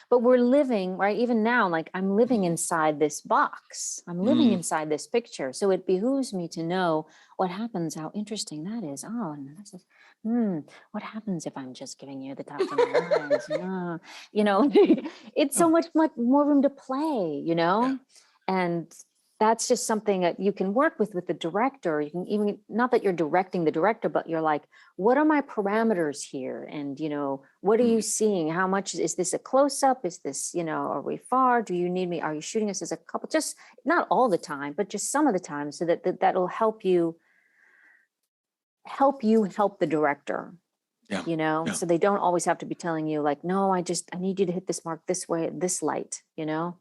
but we're living, right? Even now, like I'm living Mhm. inside this box. I'm living Mm. inside this picture. So it behooves me to know what happens, how interesting that is. Oh, and this is, what happens if I'm just giving you the tops of my eyes? You know, it's so much more room to play, Yeah. And that's just something that you can work with the director. You can even, not that you're directing the director, but you're like, what are my parameters here? And, what are you Mm. seeing? How much is this a close up? Is this, are we far? Do you need me? Are you shooting us as a couple? Just not all the time, but just some of the time, so that'll help the director, Yeah. Yeah. so they don't always have to be telling you like, no, I need you to hit this mark this way, at this light. Yeah.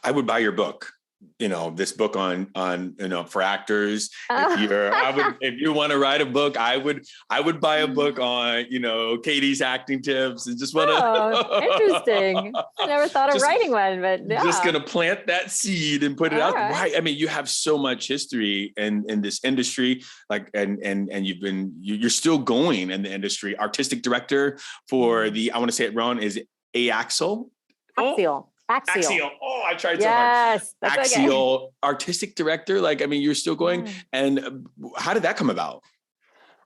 I would buy your book. This book on for actors. If you want to write a book, I would buy a book on Cady's acting tips, and just want Oh, interesting. to I never thought of writing one, but just yeah. gonna plant that seed and put it All out. right. Why? I mean, you have so much history in this industry, like, and you're still going in the industry. Artistic director for I want to say it wrong, is Axel. Axial. Oh, I tried so hard. Yes, that's Axial, artistic director. Like, I mean, you're still going. okay. And how did that come about?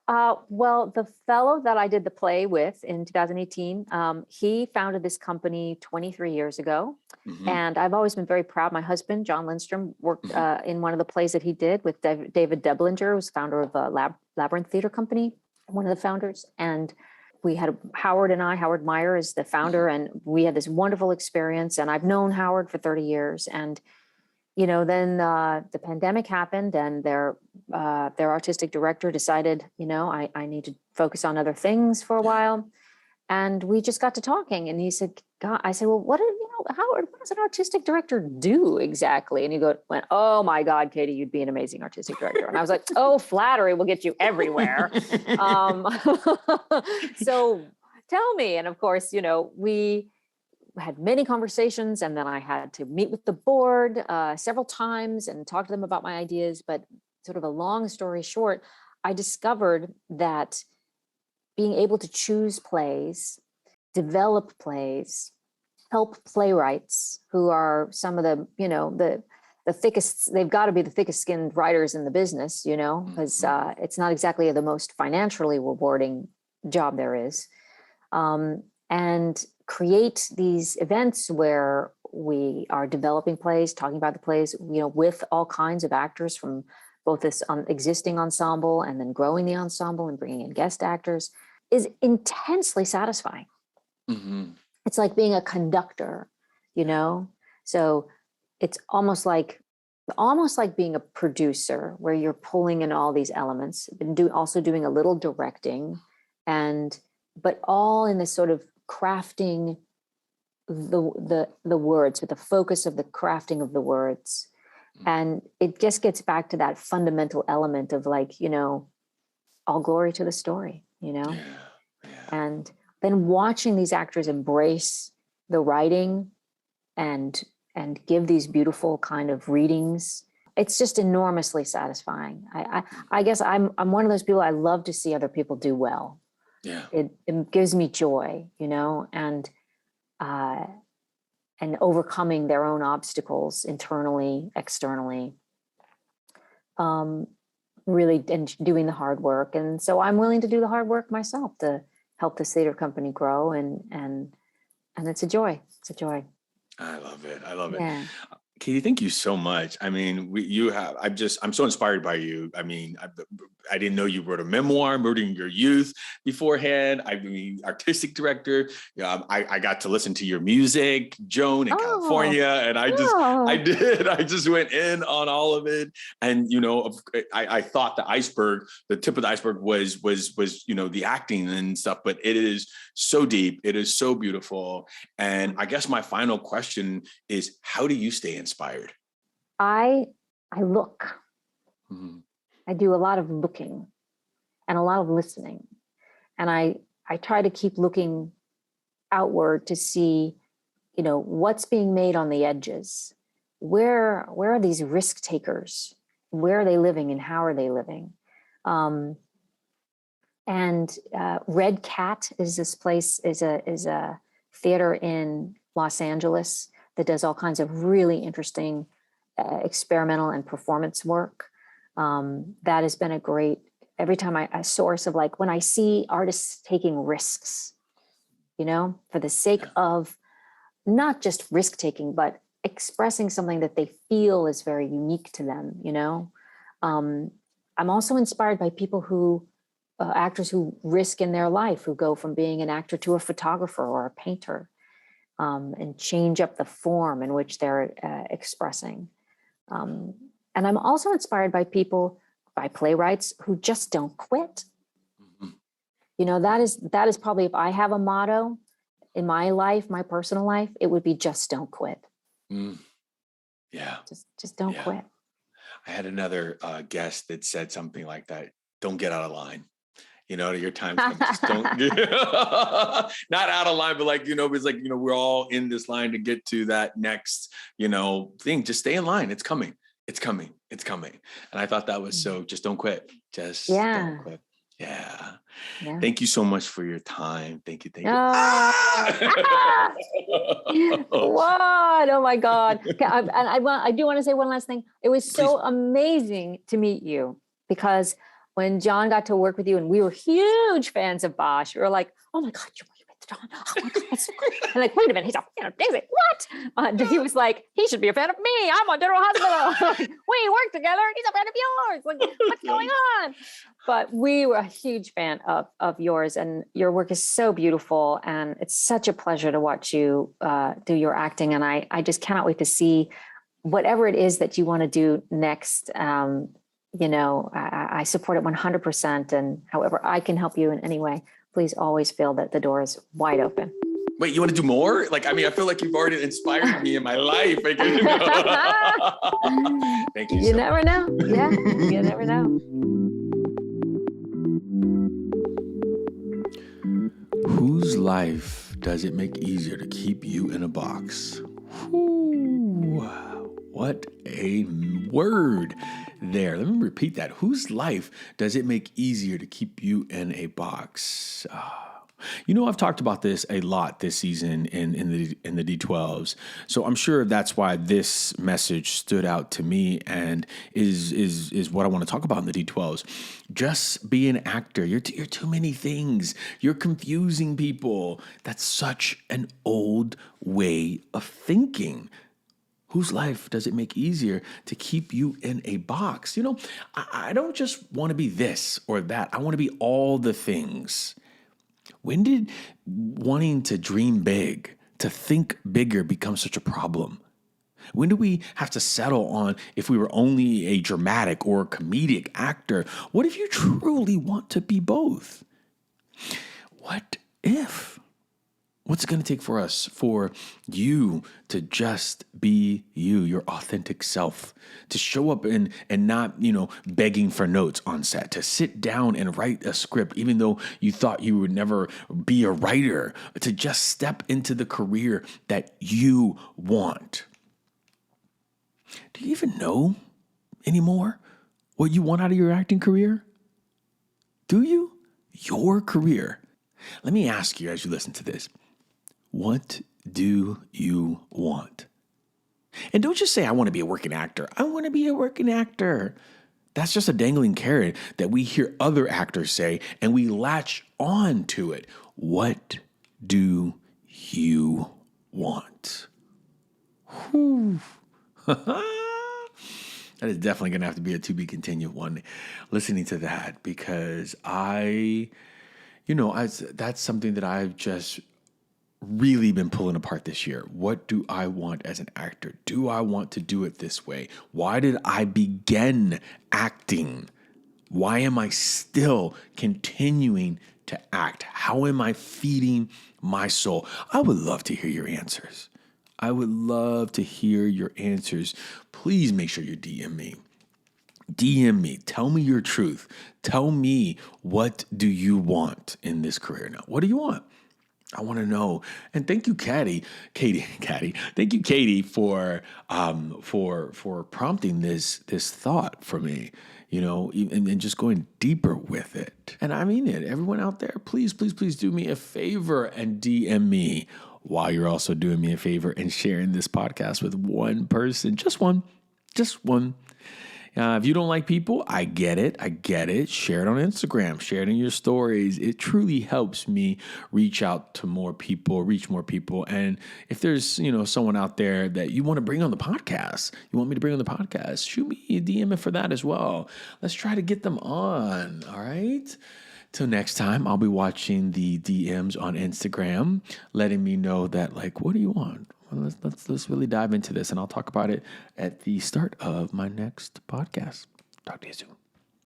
Well, the fellow that I did the play with in 2018, he founded this company 23 years ago. Mm-hmm. And I've always been very proud. My husband, John Lindstrom, worked in one of the plays that he did with David Deblinger, who's founder of Labyrinth Theater Company, one of the founders. And we had Howard Meyer is the founder, and we had this wonderful experience. And I've known Howard for 30 years. And then the pandemic happened, and their artistic director decided, I need to focus on other things for a while. And we just got to talking, and he said, God, I said, well, Howard, what does an artistic director do exactly? And he went, oh my God, Cady, you'd be an amazing artistic director. And I was like, oh, flattery will get you everywhere. So tell me. And of course, we had many conversations, and then I had to meet with the board several times and talk to them about my ideas. But sort of a long story short, I discovered that being able to choose plays, develop plays, help playwrights who are some of the thickest, they've got to be the thickest skinned writers in the business, because it's not exactly the most financially rewarding job there is. And create these events where we are developing plays, talking about the plays, with all kinds of actors from both this existing ensemble and then growing the ensemble and bringing in guest actors, is intensely satisfying. Mm-hmm. It's like being a conductor, So it's almost like being a producer, where you're pulling in all these elements, and also doing a little directing, but all in this sort of crafting the words, with the focus of the crafting of the words. And it just gets back to that fundamental element of all glory to the story, Yeah. And then watching these actors embrace the writing and give these beautiful kind of readings. It's just enormously satisfying. I guess I'm one of those people, I love to see other people do well. Yeah. It gives me joy, and overcoming their own obstacles internally, externally, really, and doing the hard work. And so I'm willing to do the hard work myself to help this theater company grow. And it's a joy. It's a joy. I love it. I love Yeah. it. Cady, thank you so much. I mean, I'm so inspired by you. I mean, I didn't know you wrote a memoir, Murdering Your Youth, beforehand. I mean, artistic director. I got to listen to your music, Joan in California, and I just went in on all of it. And I thought the tip of the iceberg was the acting and stuff, but it is so deep. It is so beautiful. And I guess my final question is, how do you stay inspired? I look. Mm-hmm. I do a lot of looking and a lot of listening. And I try to keep looking outward to see, what's being made on the edges. Where are these risk takers? Where are they living and how are they living? And Red Cat is a theater in Los Angeles that does all kinds of really interesting experimental and performance work. That has been a great, every time a source of like, when I see artists taking risks, for the sake of not just risk taking, but expressing something that they feel is very unique to them, I'm also inspired by people who, actors who risk in their life, who go from being an actor to a photographer or a painter, and change up the form in which they're expressing. And I'm also inspired by playwrights who just don't quit. That is probably, if I have a motto in my life, my personal life, it would be just don't quit. Yeah. Just don't quit. I had another guest that said something like that. Don't get out of line. Your time's coming. Just don't not out of line, but it's like, we're all in this line to get to that next, thing. Just stay in line. It's coming. It's coming. It's coming. And I thought that was so, just don't quit. Just don't quit. Yeah. Thank you so much for your time. Thank you. What? Oh my God. I do want to say one last thing. It was so amazing to meet you, because when John got to work with you, and we were huge fans of Bosch, we were like, oh my God, you're with John. Oh my God, that's so great. And like, wait a minute, he's a fan of David. What? He was like, he should be a fan of me. I'm on General Hospital. We work together. He's a fan of yours. Like, what's going on? But we were a huge fan of yours, and your work is so beautiful. And it's such a pleasure to watch you do your acting. And I just cannot wait to see whatever it is that you want to do next. I support it 100%. And however I can help you in any way, please always feel that the door is wide open. Wait, you want to do more? I feel like you've already inspired me in my life. Thank you. You never know. Yeah, you never know. Whose life does it make easier to keep you in a box? Ooh, what a word there. Let me repeat that. Whose life does it make easier to keep you in a box? I've talked about this a lot this season in the D12s. So I'm sure that's why this message stood out to me and is what I want to talk about in the D12s. Just be an actor. You're too many things. You're confusing people. That's such an old way of thinking. Whose life does it make easier to keep you in a box? I don't just want to be this or that. I want to be all the things. When did wanting to dream big, to think bigger become such a problem? When do we have to settle on if we were only a dramatic or comedic actor? What if you truly want to be both? What if? What's it going to take for you to just be you, your authentic self, to show up and not, begging for notes on set, to sit down and write a script, even though you thought you would never be a writer, to just step into the career that you want? Do you even know anymore what you want out of your acting career? Do you? Your career. Let me ask you as you listen to this. What do you want? And don't just say, I want to be a working actor. I want to be a working actor. That's just a dangling carrot that we hear other actors say, and we latch on to it. What do you want? Whew. That is definitely going to have to be a to be continued one, listening to that, because that's something that I've just really been pulling apart this year. What do I want as an actor? Do I want to do it this way? Why did I begin acting? Why am I still continuing to act? How am I feeding my soul? I would love to hear your answers. I would love to hear your answers. Please make sure you DM me. DM me. Tell me your truth. Tell me, what do you want in this career now? What do you want? I want to know. And thank you, Cady. Thank you, Cady, for prompting this thought for me, and just going deeper with it. And I mean it. Everyone out there, please do me a favor and DM me. while you're also doing me a favor and sharing this podcast with one person, just one. If you don't like people, I get it. Share it on Instagram. Share it in your stories. It truly helps me reach more people. And if there's, someone out there that you want to bring on the podcast, shoot me a DM for that as well. Let's try to get them on. All right. Till next time, I'll be watching the DMs on Instagram, letting me know that, what do you want? Well, let's really dive into this, and I'll talk about it at the start of my next podcast. Talk to you soon.